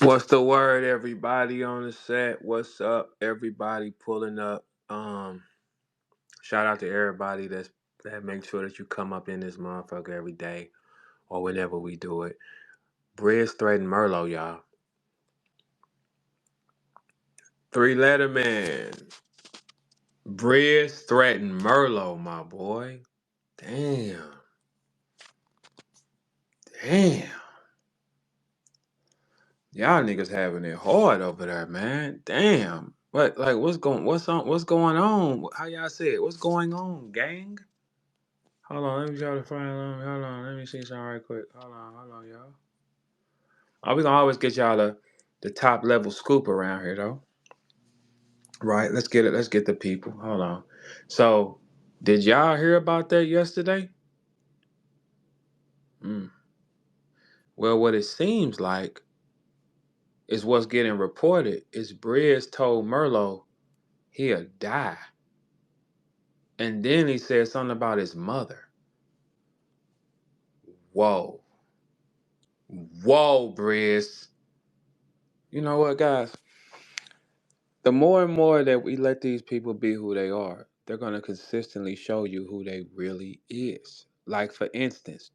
What's the word, everybody on the set? What's up, everybody pulling up? Shout out to everybody that makes sure that you come up in this motherfucker every day or whenever we do it. Brizz threatened Merlo, y'all. 3 letter man. Brizz threatened Merlo, my boy. Damn. Damn. Y'all niggas having it hard over there, man. Damn. What's going on? How y'all say it? What's going on, gang? Hold on, let me try to find hold on, let me see something right quick. Hold on, y'all. Oh, we gonna always get y'all the top level scoop around here though. Right, let's get it. Let's get the people. Hold on. So, did y'all hear about that yesterday? Mm. Well, what it seems like is what's getting reported is Brizz told Merlo he'll die. And then he said something about his mother. Whoa. Whoa, Brizz. You know what, guys? The more and more that we let these people be who they are, they're going to consistently show you who they really is. Like, for instance,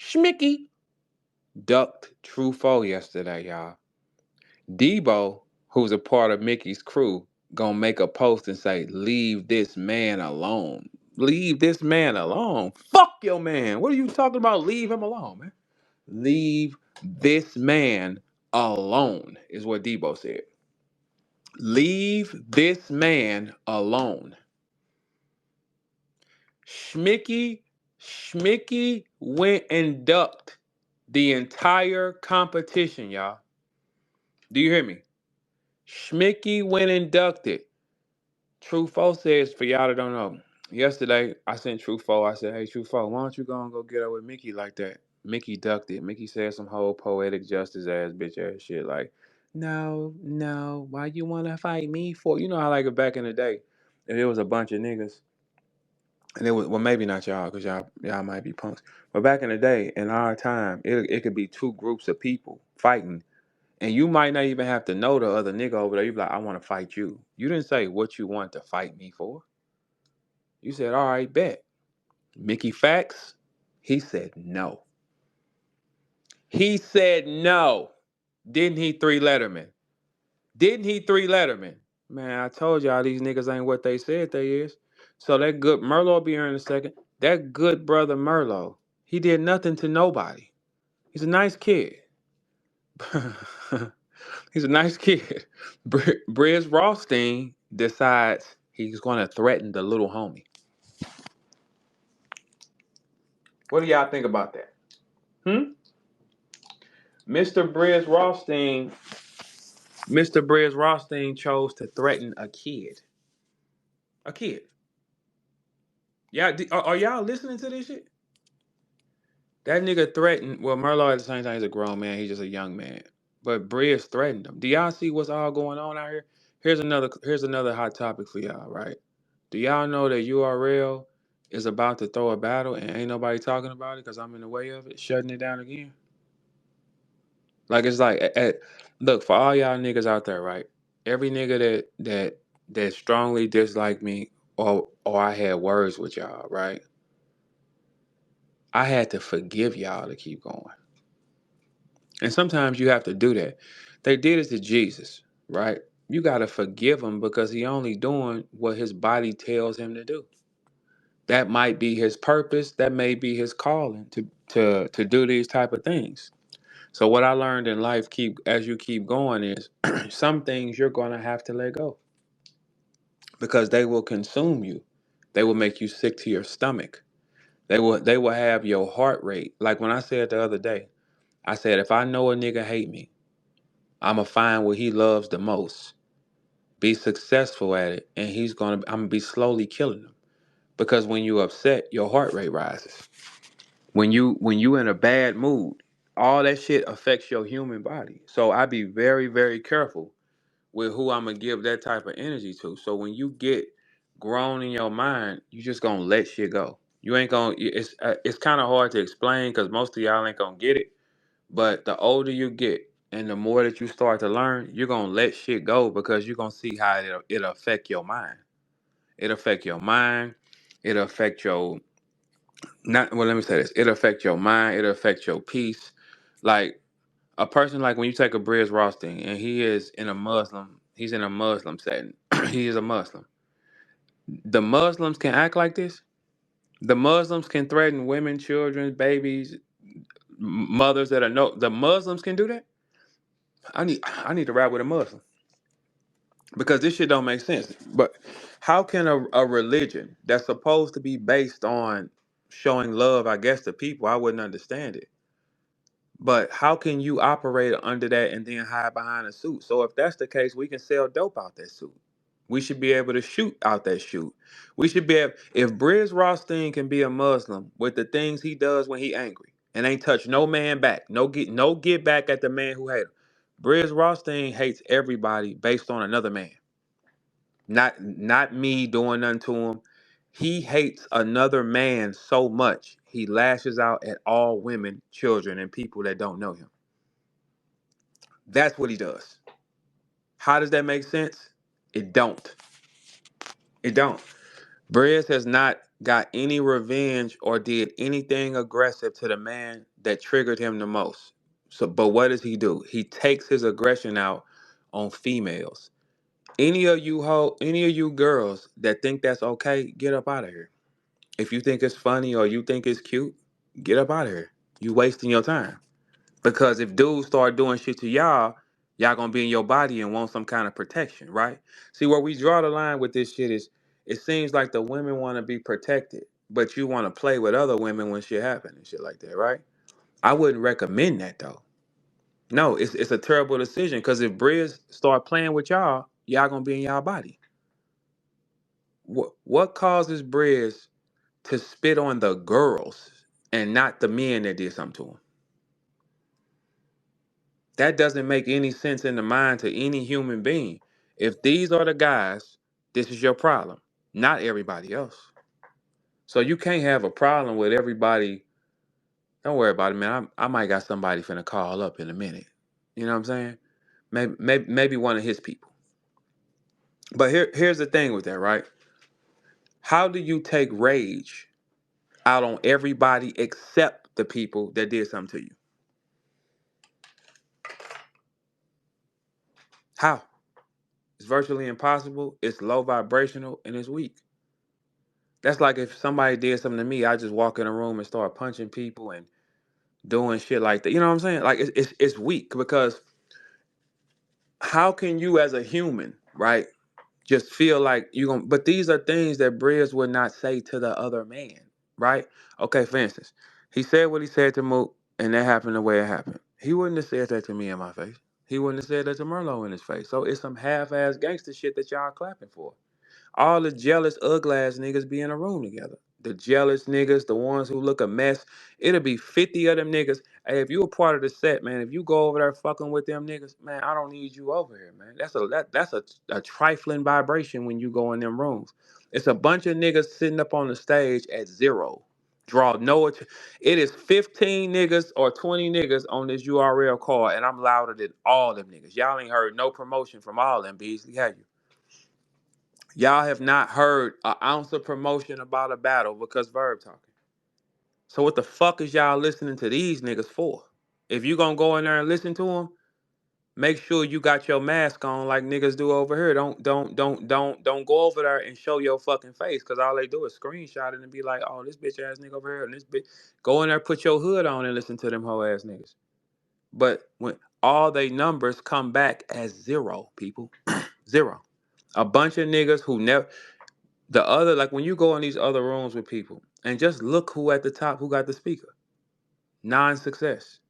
Schmicky ducked Truffaut yesterday, y'all. Debo, who's a part of Mickey's crew, gonna make a post and say, leave this man alone. Leave this man alone. Fuck your man. What are you talking about? Leave him alone, man. Leave this man alone, is what Debo said. Leave this man alone. Schmicky went and ducked the entire competition, y'all. Do you hear me? Schmicky went and ducked it. Truffaut says, for y'all that don't know, yesterday I sent Truffaut, I said, hey Truffaut, why don't you go and go get up with Mickey like that? Mickey ducked it. Mickey said some whole poetic justice ass bitch ass shit like, no, why you wanna fight me for? You know how like back in the day, if it was a bunch of niggas, and it was, well, maybe not y'all, because y'all might be punks. But back in the day, in our time, it could be two groups of people fighting, and you might not even have to know the other nigga over there. You be like, I want to fight you. You didn't say what you want to fight me for. You said, all right, bet. Mickey Fax, he said no. He said no. Didn't he, 3 Letterman? Didn't he, 3 Letterman? Man, I told y'all these niggas ain't what they said they is. So that good Merlo will be here in a second. That good brother Merlo, he did nothing to nobody. He's a nice kid. He's a nice kid. Brizz Rawsteen decides he's going to threaten the little homie. What do y'all think about that? Mr. Brizz Rawsteen, Mr. Brizz Rawsteen chose to threaten a kid. A kid. Yeah, are y'all listening to this shit? That nigga threatened. Well, Merlo at the same time he's a grown man. He's just a young man. But Brizz threatened him. Do y'all see what's all going on out here? Here's another hot topic for y'all. Right? Do y'all know that URL is about to throw a battle and ain't nobody talking about it because I'm in the way of it, shutting it down again? Like it's like, look for all y'all niggas out there, right? Every nigga that strongly dislike me or I had words with y'all, right? I had to forgive y'all to keep going. And sometimes you have to do that. They did it to Jesus, right? You got to forgive him because he only doing what his body tells him to do. That might be his purpose. That may be his calling to do these type of things. So what I learned in life, as you keep going, is some things you're going to have to let go because they will consume you. They will make you sick to your stomach. They will have your heart rate. Like when I said the other day, I said if I know a nigga hate me, I'ma find what he loves the most, be successful at it, and I'm gonna be slowly killing him. Because when you upset, your heart rate rises. When you in a bad mood, all that shit affects your human body. So I be very, very careful with who I'm gonna give that type of energy to. So when you get grown in your mind, you just gonna let shit go. You ain't gonna. It's kind of hard to explain because most of y'all ain't gonna get it. But the older you get, And the more that you start to learn, you're gonna let shit go because you're gonna see how it'll affect your mind. It'll affect your mind. It'll affect your not well, let me say this. It'll affect your mind, it'll affect your peace. Like a person like when you take a Brizz Rawsteen and he's in a Muslim setting. He is a Muslim. The Muslims can act like this. The Muslims can threaten women, children, babies, mothers that are no. The Muslims can do that. I need to ride with a Muslim because this shit don't make sense. But how can a religion that's supposed to be based on showing love, I guess, to people, I wouldn't understand it. But how can you operate under that and then hide behind a suit? So if that's the case, we can sell dope out that suit. We should be able to shoot out that shoot. We should be able, if Brizz Rawsteen can be a Muslim with the things he does when he angry and ain't touch no man back, no get back at the man who hate him. Brizz Rawsteen hates everybody based on another man. Not me doing nothing to him. He hates another man so much he lashes out at all women, children, and people that don't know him. That's what he does. How does that make sense? It don't. It don't. Brizz has not got any revenge or did anything aggressive to the man that triggered him the most. So, but what does he do? He takes his aggression out on females. Any of you girls that think that's okay, get up out of here. If you think it's funny or you think it's cute, get up out of here. You wasting your time. Because if dudes start doing shit to y'all gonna be in your body and want some kind of protection, right? See, where we draw the line with this shit is it seems like the women want to be protected, but you want to play with other women when shit happen and shit like that, right? I wouldn't recommend that though. No, it's a terrible decision because if Briz start playing with y'all gonna be in y'all body. What causes Briz to spit on the girls and not the men that did something to him? That doesn't make any sense in the mind to any human being. If these are the guys, this is your problem, not everybody else. So you can't have a problem with everybody. Don't worry about it, man. I might got somebody finna call up in a minute. You know what I'm saying? Maybe one of his people. But here's the thing with that, right? How do you take rage out on everybody except the people that did something to you? How? It's virtually impossible. It's low vibrational and it's weak. That's like if somebody did something to me, I just walk in a room and start punching people and doing shit like that. You know what I'm saying? Like it's weak because how can you as a human, right, just feel like you gonna? But these are things that Briz would not say to the other man, right? Okay, for instance, he said what he said to Mook, and that happened the way it happened. He wouldn't have said that to me in my face. He wouldn't have said that to Merlo in his face. So it's some half-ass gangster shit that y'all clapping for. All the jealous, ugly ass niggas be in a room together. The jealous niggas, the ones who look a mess. It'll be 50 of them niggas. Hey, if you a part of the set, man, if you go over there fucking with them niggas, man, I don't need you over here, man. That's a trifling vibration when you go in them rooms. It's a bunch of niggas sitting up on the stage at zero. Draw no it is 15 niggas or 20 niggas on this URL call, and I'm louder than all them niggas. Y'all ain't heard no promotion from all them Beasley, have you? Y'all have not heard an ounce of promotion about a battle because VERB talking. So what the fuck is y'all listening to these niggas for? If you gonna go in there and listen to them, make sure you got your mask on like niggas do over here. Don't go over there and show your fucking face because all they do is screenshot it and be like, oh, this bitch ass nigga over here and this bitch. Go in there, put your hood on and listen to them hoe ass niggas. But when all they numbers come back as zero, people, zero. A bunch of niggas who never. The other, like when you go in these other rooms with people and just look who at the top, who got the speaker. Non-success.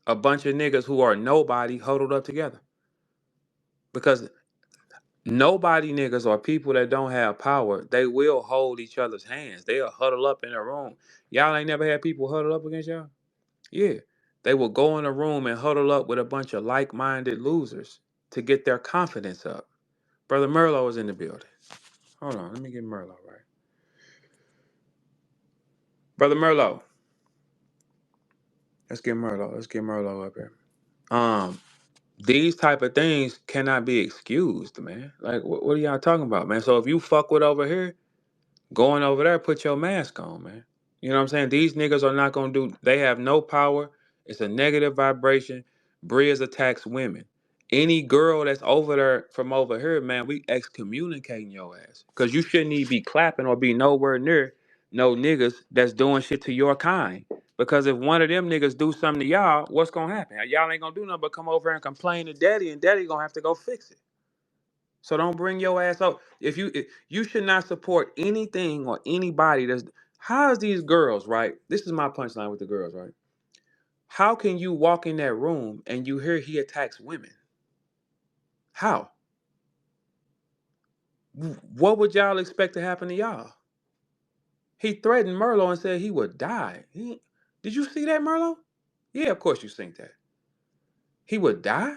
A bunch of niggas who are nobody huddled up together. Because nobody niggas or people that don't have power, they will hold each other's hands. They'll huddle up in a room. Y'all ain't never had people huddle up against y'all? Yeah. They will go in a room and huddle up with a bunch of like-minded losers to get their confidence up. Brother Merlo is in the building. Hold on, let me get Merlo right. Brother Merlo. Let's get Merlo up here. Um, these type of things cannot be excused, man. Like, what are y'all talking about, man? So if you fuck with over here, going over there, put your mask on, man. You know what I'm saying? These niggas are not gonna do. They have no power. It's a negative vibration. Brizz attacks women. Any girl that's over there from over here, man, we excommunicating your ass. Cause you shouldn't even be clapping or be nowhere near no niggas that's doing shit to your kind. Because if one of them niggas do something to y'all, what's gonna happen? Y'all ain't gonna do nothing but come over here and complain to daddy, and daddy gonna have to go fix it. So don't bring your ass up. You should not support anything or anybody that's. How's these girls, right? This is my punchline with the girls, right? How can you walk in that room and you hear he attacks women? How? What would y'all expect to happen to y'all? He threatened Merlo and said he would die. Did you see that, Merlo? Yeah, of course you seen that. He would die?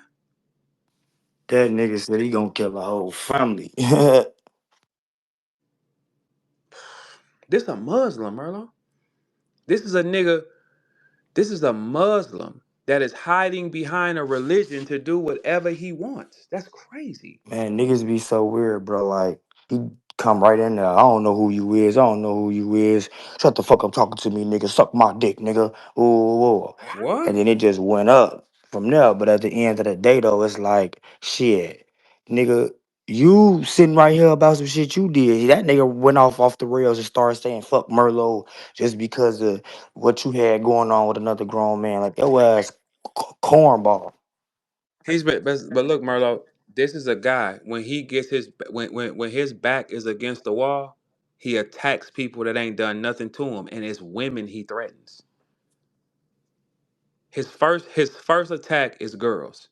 That nigga said he gonna kill a whole family. Man, This a Muslim, Merlo. This is a nigga. This is a Muslim that is hiding behind a religion to do whatever he wants. That's crazy. niggas be so weird, bro. Like, he come right in there. I don't know who you is. I don't know who you is. Shut the fuck up talking to me, nigga. Suck my dick, nigga. Ooh. What? And then it just went up from there. But at the end of the day, though, it's like, shit, nigga, you sitting right here about some shit you did. That nigga went off the rails and started saying fuck Merlo just because of what you had going on with another grown man. Like, your ass cornball. But look, Merlo, this is a guy when he gets his when his back is against the wall, he attacks people that ain't done nothing to him, and it's women he threatens. His first attack is girls.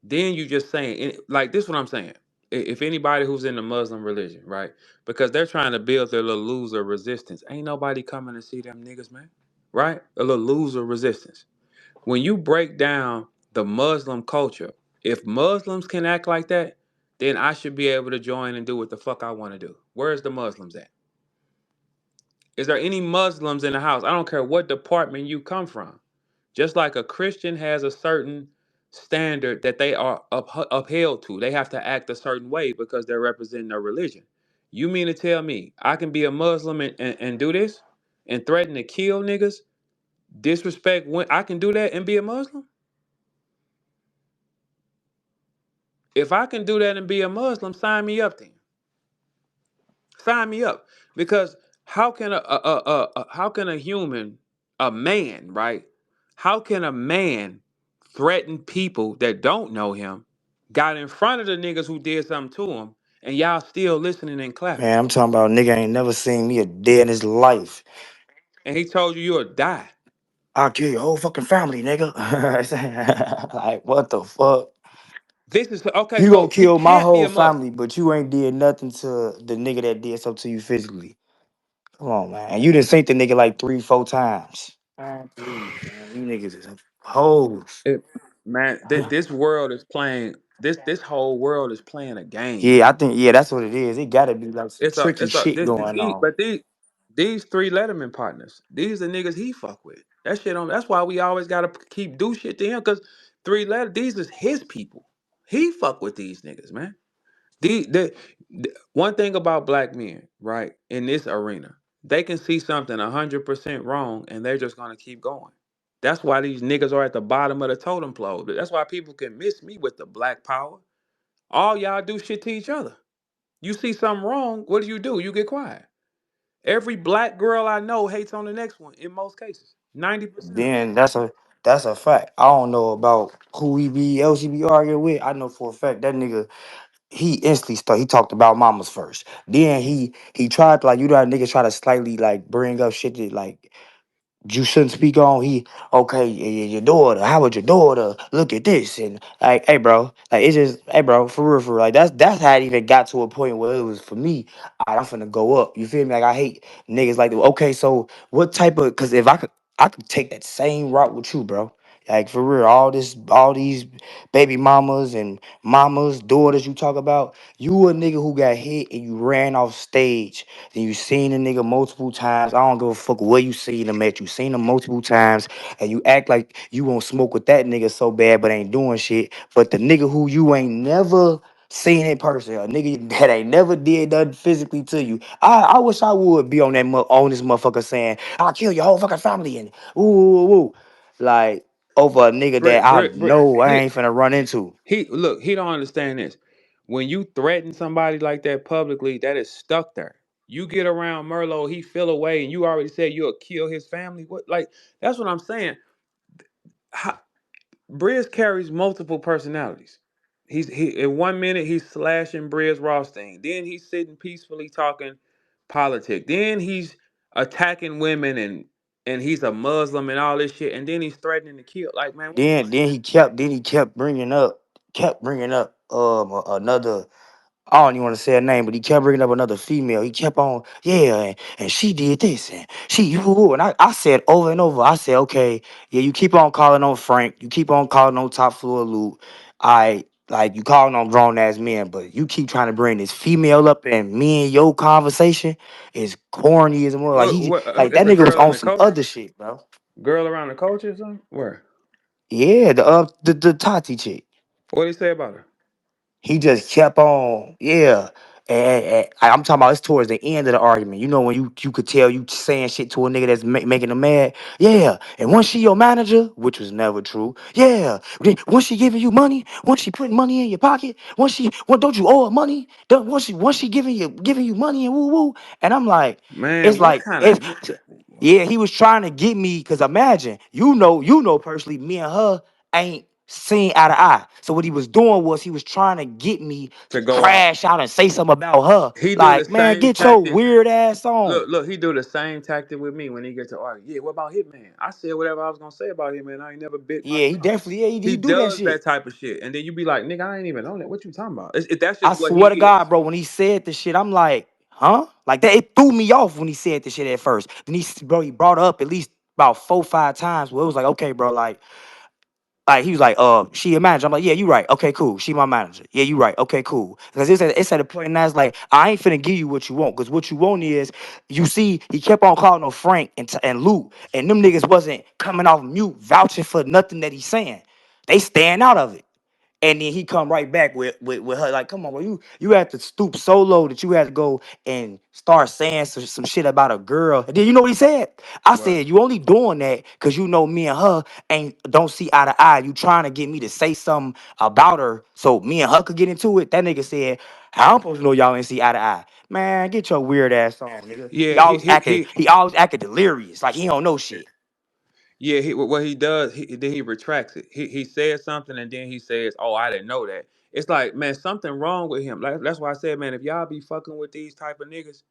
Then you just saying like this. What I'm saying. If anybody who's in the Muslim religion, right? Because they're trying to build their little loser resistance. Ain't nobody coming to see them niggas, man. Right? A little loser resistance. When you break down the Muslim culture, if Muslims can act like that, then I should be able to join and do what the fuck I want to do. Where's the Muslims at? Is there any Muslims in the house? I don't care what department you come from. Just like a Christian has a certain standard that they are upheld to, they have to act a certain way because they're representing their religion. You mean to tell me I can be a Muslim and do this and threaten to kill niggas, disrespect when I can do that and be a Muslim? If I can do that and be a Muslim, sign me up then. Sign me up because how can a human, a man, right? How can a man threaten people that don't know him? Got in front of the niggas who did something to him, and y'all still listening and clapping. Man, I'm talking about nigga ain't never seen me a day in his life. And he told you you'll die. I'll kill your whole fucking family, nigga. Like, what the fuck? This is okay. You gonna So he kill my can't be whole a Muslim. family, but you ain't did nothing to the nigga that did something to you physically. Come on, man. You done seen the nigga like 3, 4 times. Man, please, man. You niggas is hoes. It, man, this world is playing. This whole world is playing a game, Yeah, I man. think, yeah, that's what it is. It gotta be like some tricky It's a shit going on. but these three Letterman partners, these are niggas he fuck with. That shit on. That's why we always gotta keep do shit to him because these is his people. He fuck with these niggas, man. One thing about black men, right, in this arena, they can see something 100% wrong and they're just gonna keep going. That's why these niggas are at the bottom of the totem pole. That's why people can miss me with the black power. All y'all do shit to each other. You see something wrong, what do? You get quiet. Every black girl I know hates on the next one in most cases. 90% of them. Then that's a fact. I don't know about who he be else he be arguing with. I know for a fact that nigga he instantly he talked about mamas first. Then he tried to, like, you know how niggas try to slightly like bring up shit that like you shouldn't speak on. He okay, your daughter. How about your daughter? Look at this and like, hey bro, like it's just, hey bro, for real, like that's how it even got to a point where it was for me. I'm finna go up. You feel me? Like I hate niggas like that. Okay, so what type of? Because if I could take that same route with you, bro. Like for real, all these baby mamas and mamas, daughters you talk about, you a nigga who got hit and you ran off stage. Then you seen a nigga multiple times. I don't give a fuck where you seen him at. You seen him multiple times and you act like you won't smoke with that nigga so bad but ain't doing shit. But the nigga who you ain't never seen in person, a nigga that ain't never did nothing physically to you. I wish I would be on on this motherfucker saying, I'll kill your whole fucking family and ooh, ooh, ooh. Like over a nigga that Britt, I Britt, Britt, know I ain't finna run into. he look, he don't understand this. When you threaten somebody like that publicly, that is stuck there. You get around Merlo, he feel away, and you already said you'll kill his family. What, like, that's what I'm saying. How, Brizz carries multiple personalities. He in 1 minute he's slashing Brizz Rawsteen. Then he's sitting peacefully talking politics. Then he's attacking women and he's a Muslim and all this shit. And then he's threatening to kill. Like, man, Then he kept bringing up another. I don't even want to say her name, but he kept bringing up another female. He kept on, yeah, and she did this, and she, ooh, and I said over and over, I said, okay, yeah, you keep on calling on Frank, you keep on calling on Top Floor Loot, I like you calling on grown ass men, but you keep trying to bring this female up, and me and your conversation is corny as well. Like like it's that a nigga was girl in on the some coach, other shit, bro. girl around the coach or something. Where? Yeah, the Tati chick. What did he say about her? He just kept on, yeah. And I'm talking about it's towards the end of the argument. You know when you could tell you saying shit to a nigga that's making him mad. Yeah. And once she your manager, which was never true. Yeah. Then once she giving you money, once she putting money in your pocket, don't you owe her money? Once she giving you money and woo woo. And I'm like, it's Man, what like kind of it's yeah, he was trying to get me because imagine, you know personally, me and her ain't seen eye to eye. So what he was doing was he was trying to get me to to go off? crash out and say something about her. He do the Like, man, same get your tactic. weird ass on. Look, he do the same tactic with me when he gets to argue. Yeah, what about Hitman? I said whatever I was gonna say about Hitman. I ain't never bit my Yeah, he tongue. definitely, yeah, he He do that does shit. that type of shit, and then you be like, "Nigga, I ain't even on that. What you talking about?" That's I just what he swear to God, is. bro, when he said the shit, I'm like, huh? Like that, it threw me off when he said the shit at first. Then he brought up at least about 4, 5 times where it was like, okay, bro, like he was like, she a manager. I'm like, yeah, you right. Okay, cool. She my manager. Yeah, you right. Okay, cool. Because it's at a point now, it's like, I ain't finna give you what you want. Because what you want is, you see, he kept on calling on Frank and Luke. And them niggas wasn't coming off mute, vouching for nothing that he's saying. They staying out of it. And then he come right back with her like, come on, bro, you had to stoop so low that you had to go and start saying some shit about a girl. And then you know what he said? I What? said, you only doing that because you know me and her ain't don't see eye to eye. You trying to get me to say something about her so me and her could get into it. That nigga said, how I'm supposed to know y'all ain't see eye to eye? Man, get your weird ass on, nigga. Yeah, He always acted delirious, like he don't know shit. yeah. What he does, then he retracts it. He says something and then he says, "Oh, I didn't know that." It's like, man, something wrong with him. Like that's why I said, man, if y'all be fucking with these type of niggas,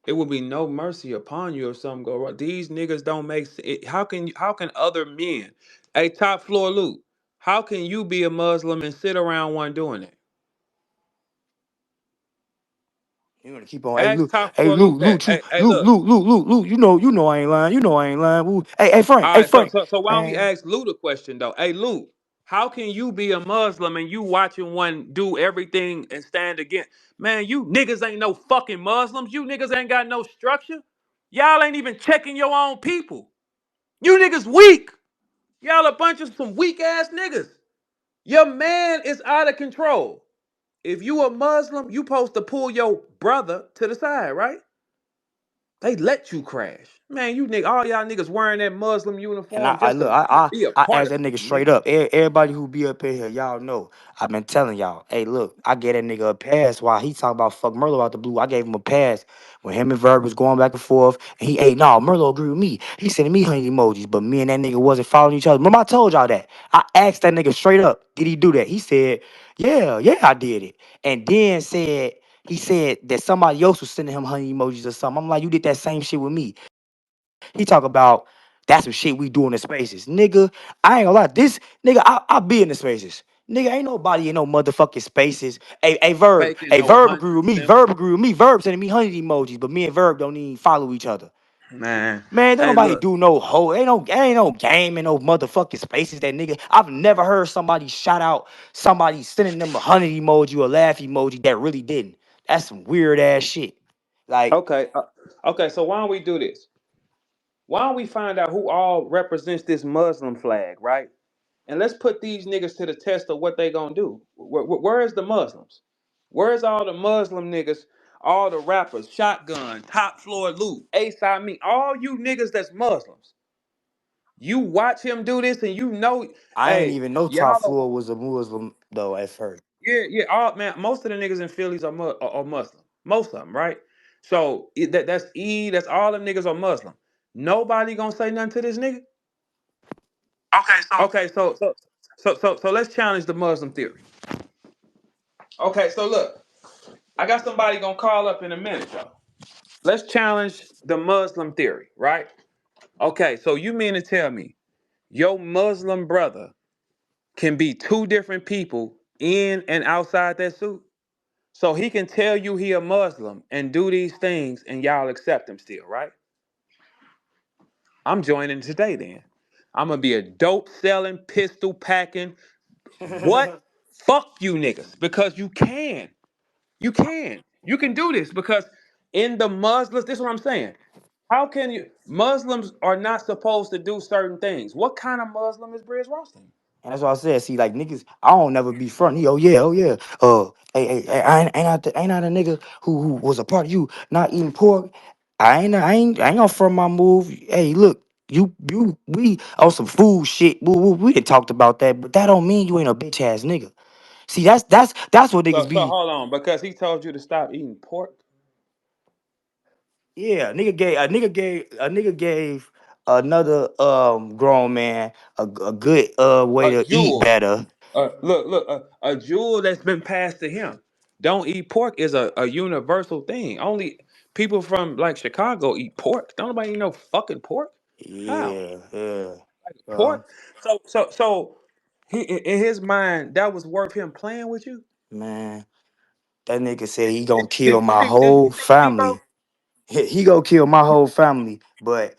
it will be no mercy upon you if something go wrong. These niggas don't make sense. How can other men, a top floor loot, how can you be a Muslim and sit around one doing it? You gonna keep on, Ask top floor loot that. Hey, look. Luke. You know I ain't lying. You know I ain't lying. Woo. All Hey right, so Frank, so so why don't we man. ask Lou the question though? Hey Lou, how can you be a Muslim and you watching one do everything and stand against? Man, you niggas ain't no fucking Muslims. You niggas ain't got no structure. Y'all ain't even checking your own people. You niggas weak. Y'all a bunch of some weak ass niggas. Your man is out of control. If you a Muslim, you supposed to pull your brother to the side, right? They let you crash. Man, you nigga, all y'all niggas wearing that Muslim And uniform I just look, to be a I part asked of that nigga something, straight nigga. up. Everybody who be up in here, y'all know. I've been telling y'all, hey, look, I gave that nigga a pass while he talking about fuck Merlo out the blue. I gave him a pass when him and Verb was going back and forth. And hey, no, Merlo agree with me. He sending me honey emojis, but me and that nigga wasn't following each other. Remember, I told y'all that. I asked that nigga straight up, did he do that? He said, yeah, I did it. And then he said that somebody else was sending him honey emojis or something. I'm like, you did that same shit with me. He talk about that's some shit we do in the spaces. Nigga, I ain't gonna lie. This nigga, I be in the spaces. Nigga, ain't nobody in no motherfucking spaces. Verb. Faking Hey, no Verb agree with me. symbol. Verb agree with me. Verb sending me 100 emojis, but me and Verb don't even follow each other. Man, Man, don't hey, nobody look. do no ain't no game in no motherfucking spaces that nigga. I've never heard somebody shout out somebody sending them a 100 emoji or laugh emoji that really didn't. That's some weird ass shit. Like, Okay, okay. So why don't we do this? Why don't we find out who all represents this Muslim flag, right? And let's put these niggas to the test of what they gonna do. Where is the Muslims? Where's all the Muslim niggas? All the rappers, Shotgun, Top Floor Loot, Ace I Me, all you niggas that's Muslims. You watch him do this and you know, I ain't hey, even know Top y'all, Floor was a Muslim though at first. yeah, all man. Most of the niggas in Phillies are Muslim. Most of them, right? So that's E. That's all them niggas are Muslim. Nobody gonna say nothing to this nigga. Okay, so Okay, so let's challenge the Muslim theory. Okay, so look, I got somebody gonna call up in a minute, y'all. Let's challenge the Muslim theory, right? Okay, so you mean to tell me your Muslim brother can be two different people in and outside that suit? So he can tell you he a Muslim and do these things and y'all accept him still, right? I'm joining today then. I'm gonna be a dope selling, pistol packing, what? Fuck you niggas. Because you can. You can. You can do this because in the Muslims, this is what I'm saying. How can you Muslims are not supposed to do certain things? What kind of Muslim is Brizz Rawsteen? and that's what I said. See, like niggas, I don't never be front. He, oh yeah. Hey, ain't not a nigga who was a part of you not eating pork. I ain't gonna front my move. Hey, look, we on some food shit. We didn't talked about that, but that don't mean you ain't a bitch ass nigga. See, that's what niggas So be. hold on, because he told you to stop eating pork. Yeah, a nigga gave another grown man a good way A to eat jewel. better. Look, a jewel that's been passed to him. Don't eat pork is a universal thing. Only people from like Chicago eat pork. Don't nobody eat no fucking pork. How? Yeah. Uh, Pork? So he in his mind that was worth him playing with you. man, that nigga said he Did, gonna did kill you my think did whole you think he wrote? family. He gonna kill my whole family. But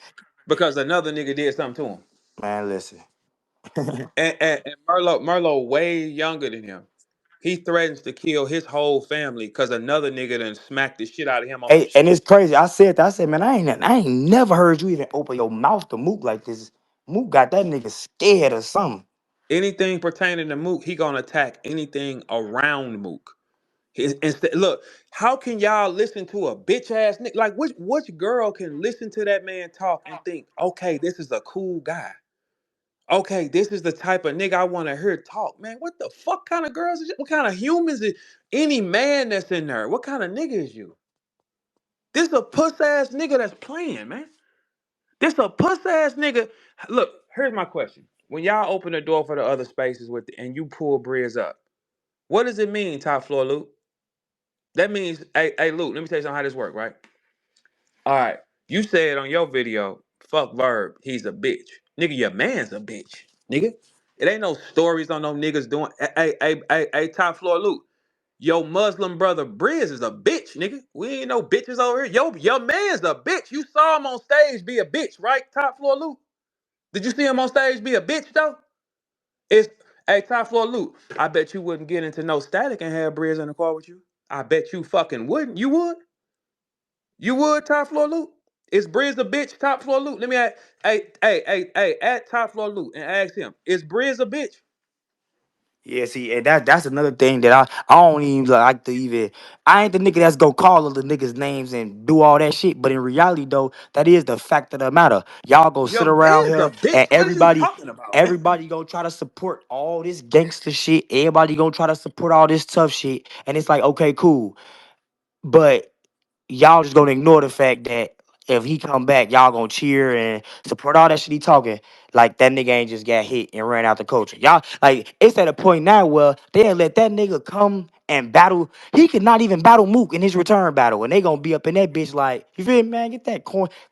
Because another nigga did something to him. man, listen. And Merlo way younger than him. He threatens to kill his whole family because another nigga done smacked the shit out of him on some Hey, and shit. it's crazy. I said that. I said, man, I ain't never heard you even open your mouth to Mook like this. Mook got that nigga scared or something. Anything pertaining to Mook, he gonna attack anything around Mook. Instead, look, how can y'all listen to a bitch ass nigga? Like, which girl can listen to that man talk and think, okay, this is a cool guy. Okay, this is the type of nigga I want to hear talk. Man, what the fuck kind of girls is what kind of humans is any man that's in there? What kind of nigga is you? This a puss ass nigga that's playing, man. This a puss ass nigga. Look, here's my question. When y'all open the door for the other spaces with and you pull Briz up, what does it mean, top floor Luke? That means, hey Luke, let me tell you something how this work, right? All right. You said on your video, fuck Verb, he's a bitch. Nigga, your man's a bitch. Nigga. It ain't no stories on no niggas doing. Hey, top floor Luke. Your Muslim brother Briz is a bitch, nigga. We ain't no bitches over here. Your man's a bitch. You saw him on stage be a bitch, right? Top floor Luke. Did you see him on stage be a bitch though? It's hey top floor Luke. I bet you wouldn't get into no static and have Briz in the car with you. I bet you fucking wouldn't. You would? You would, top floor loot? Is Briz a bitch, top floor loot? Let me ask, at top floor loot and ask him, is Briz a bitch? Yeah, see, and that's another thing that I don't even like to even. I ain't the nigga that's gonna call all the niggas names and do all that shit. But in reality, though, that is the fact of the matter. Y'all go Your sit around man's a here bitch. and What is you talking about, man? everybody gonna try to support all this gangster shit. Everybody gonna try to support all this tough shit, and it's like, okay, cool, but y'all just gonna ignore the fact that if he come back, y'all gonna cheer and support all that shit he talking. Like that nigga ain't just got hit and ran out the culture. Y'all like it's at a point now where they'll let that nigga come and battle. He could not even battle Mook in his return battle, and they gonna be up in that bitch like, you feel me, man? Get that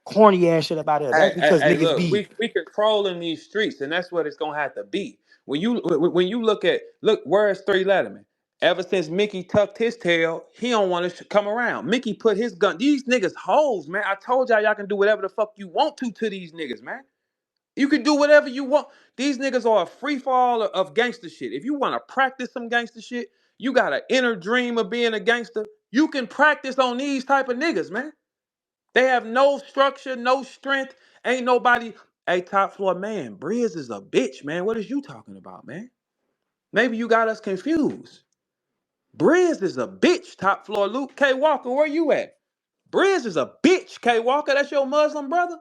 corny ass shit up out of here. That's because niggas Look, be we controlling these streets, and that's what it's gonna have to be. When you look at where's Three Letterman? Ever since Mickey tucked his tail, he don't want to come around. Mickey put his gun. These niggas hoes, man. I told y'all can do whatever the fuck you want to these niggas, man. You can do whatever you want. These niggas are a free fall of gangster shit. If you want to practice some gangster shit, you got an inner dream of being a gangster, you can practice on these type of niggas, man. They have no structure, no strength. Ain't nobody. Hey, top floor man, Brizz is a bitch, man. What is you talking about, man? Maybe you got us confused. Brizz is a bitch, top floor Luke. K Walker, where you at? Brizz is a bitch, K Walker. That's your Muslim brother?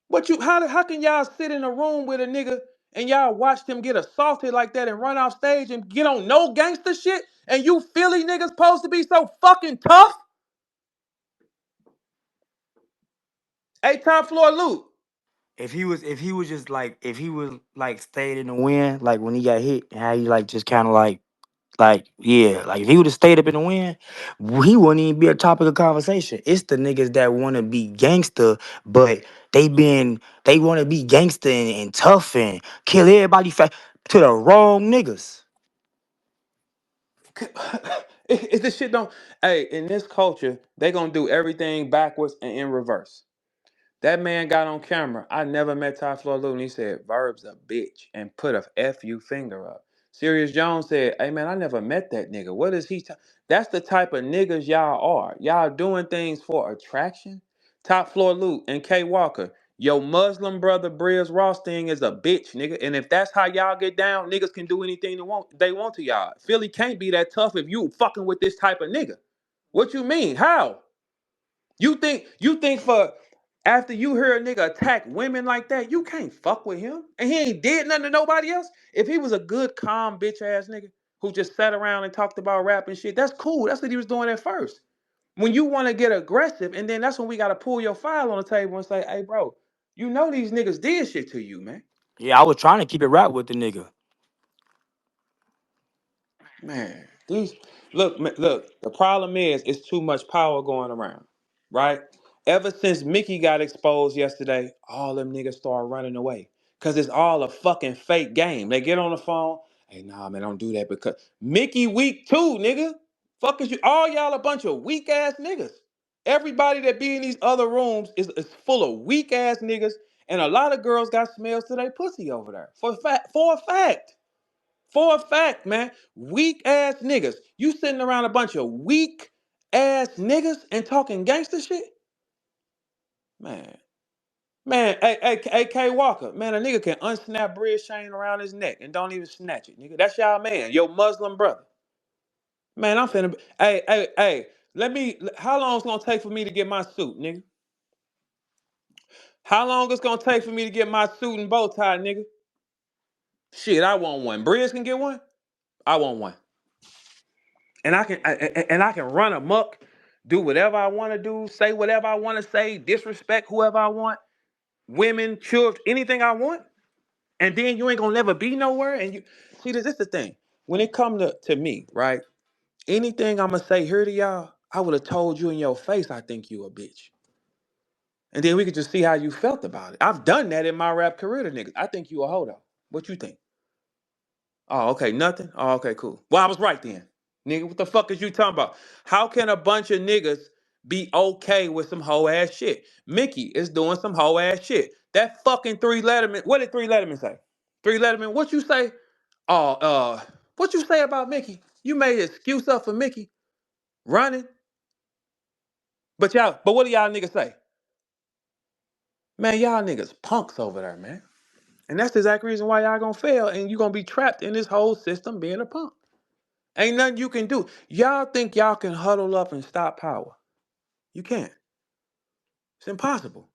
What you how can y'all sit in a room with a nigga and y'all watch him get assaulted like that and run off stage and get on no gangster shit? And you Philly niggas supposed to be so fucking tough? Hey, top floor Luke. If he was just like, if he was like stayed in the wind, like when he got hit, and how he like just kind of like, yeah, like if he would have stayed up in the wind, he wouldn't even be a topic of conversation. It's the niggas that want to be gangster, but they want to be gangster and tough and kill everybody to the wrong niggas. If this shit don't, hey, in this culture, they gonna do everything backwards and in reverse. That man got on camera. I never met Ty Floyd Lou, and he said, "Verb's a bitch," and put a FU finger up. Sirius Jones said, "Hey man, I never met that nigga. What is he? That's the type of niggas y'all are. Y'all doing things for attraction." Top Floor Luke and K Walker, your Muslim brother Brizz Rawsteen is a bitch, nigga. And if that's how y'all get down, niggas can do anything they want to y'all. Philly can't be that tough if you fucking with this type of nigga. What you mean? How? You think for after you hear a nigga attack women like that, you can't fuck with him? And he ain't did nothing to nobody else? If he was a good, calm, bitch ass nigga who just sat around and talked about rap and shit, that's cool. That's what he was doing at first. When you want to get aggressive, and then that's when we gotta pull your file on the table and say, hey bro, you know these niggas did shit to you, man. Yeah, I was trying to keep it right with the nigga. Man, these look. The problem is, it's too much power going around, right? Ever since Mickey got exposed yesterday, all them niggas start running away because it's all a fucking fake game. They get on the phone, hey, nah, man, don't do that because Mickey weak too, nigga. Fuck is you? All y'all a bunch of weak ass niggas. Everybody that be in these other rooms is full of weak ass niggas, and a lot of girls got smells to their pussy over there. For a fact. For a fact, man, weak ass niggas. You sitting around a bunch of weak ass niggas and talking gangster shit? Man. Man, AK Walker, man, a nigga can unsnap Brizz chain around his neck and don't even snatch it, nigga. That's y'all man, your Muslim brother. Man, I'm finna. Hey, how long it's gonna take for me to get my suit, nigga? How long it's gonna take for me to get my suit and bow tie, nigga? Shit, I want one. Brizz can get one? I want one. And I can run amok, do whatever I want to do, say whatever I want to say, disrespect whoever I want, women, children, anything I want. And then you ain't gonna never be nowhere. And you see this is the thing. When it come to me, right? Anything I'm gonna say here to y'all, I would have told you in your face I think you a bitch. And then we could just see how you felt about it. I've done that in my rap career to niggas. I think you a hoe though. What you think? Oh, okay, nothing? Oh, okay, cool. Well, I was right then. Nigga, what the fuck is you talking about? How can a bunch of niggas be okay with some hoe ass shit? Mickey is doing some hoe ass shit. That fucking Three Letterman, what did Three Letterman say? Three Letterman, what you say? Oh, what you say about Mickey? You made an excuse up for Mickey running. But what do y'all niggas say? Man, y'all niggas punks over there, man. And that's the exact reason why y'all gonna fail and you gonna be trapped in this whole system being a punk. Ain't nothing you can do. Y'all think y'all can huddle up and stop power. You can't. It's impossible.